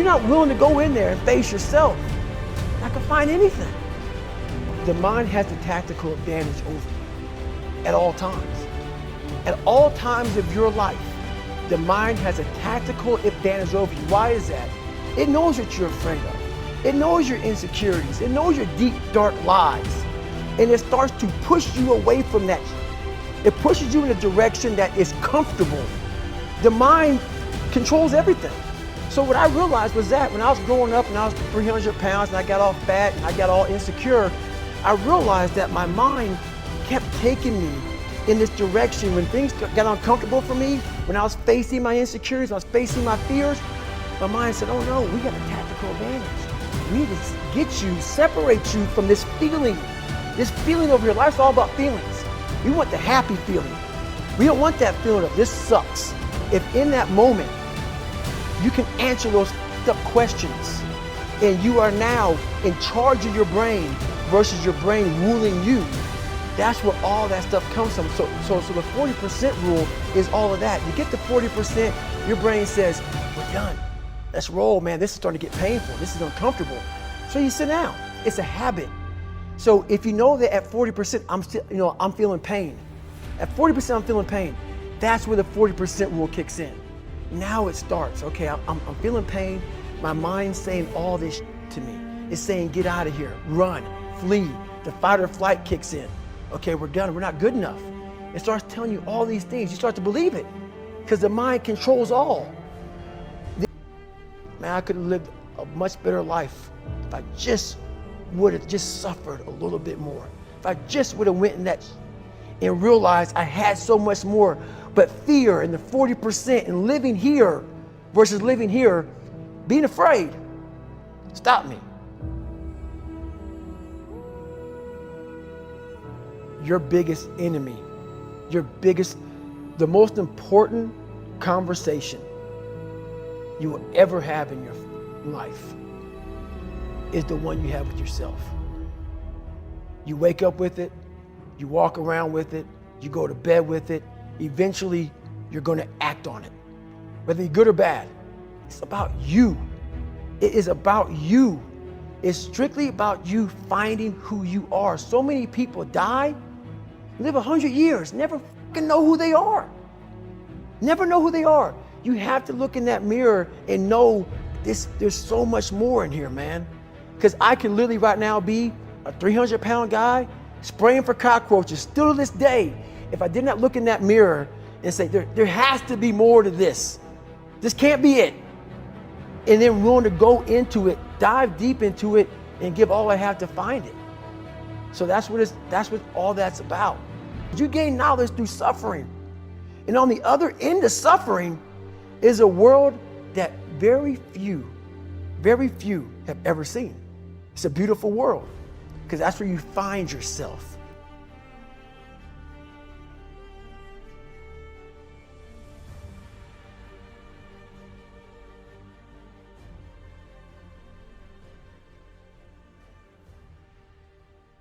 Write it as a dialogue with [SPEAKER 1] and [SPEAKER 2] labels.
[SPEAKER 1] not willing to go in there and face yourself, you're not gonna find anything. The mind has the tactical advantage over you at all times. At all times of your life, the mind has a tactical advantage over you. Why is that? It knows what you're afraid of. It knows your insecurities. It knows your deep, dark lies. And it starts to push you away from that. It pushes you in a direction that is comfortable. The mind controls everything. So what I realized was that when I was growing up and I was 300 pounds and I got all fat and I got all insecure, I realized that my mind kept taking me in this direction. When things got uncomfortable for me, when I was facing my insecurities, I was facing my fears, my mind said, oh no, we got a tactical advantage. We need to get you, separate you from this feeling over your life. It's all about feelings. We want the happy feeling. We don't want that feeling of this sucks. If in that moment, you can answer those up questions and you are now in charge of your brain versus your brain ruling you, that's where all that stuff comes from. So the 40% rule is all of that. You get to 40%, your brain says, we're done. Let's roll, man. This is starting to get painful. This is uncomfortable. So you sit down. It's a habit. So if you know that at 40%, I'm feeling pain. At 40%, I'm feeling pain. That's where the 40% rule kicks in. Now it starts. Okay, I'm feeling pain. My mind's saying all this to me. It's saying, get out of here, run, flee. The fight or flight kicks in. Okay, we're done. We're not good enough. It starts telling you all these things. You start to believe it because the mind controls all. Man, I could have lived a much better life if I just would have just suffered a little bit more. If I just would have went in that and realized I had so much more. But fear and the 40% and living here versus living here, being afraid, stopped me. Your biggest enemy, the most important conversation you will ever have in your life is the one you have with yourself. You wake up with it, you walk around with it, you go to bed with it. Eventually, you're going to act on it, whether you're good or bad. It's about you. It is about you. It's strictly about you finding who you are. So many people die, live 100 years, never fucking know who they are. Never know who they are. You have to look in that mirror and know there's so much more in here, man. Because I can literally right now be a 300-pound guy spraying for cockroaches still to this day. If I did not look in that mirror and say, there has to be more to this. This can't be it. And then willing to go into it, dive deep into it, and give all I have to find it. So that's what all that's about. You gain knowledge through suffering. And on the other end of suffering is a world that very few have ever seen. It's a beautiful world because that's where you find yourself.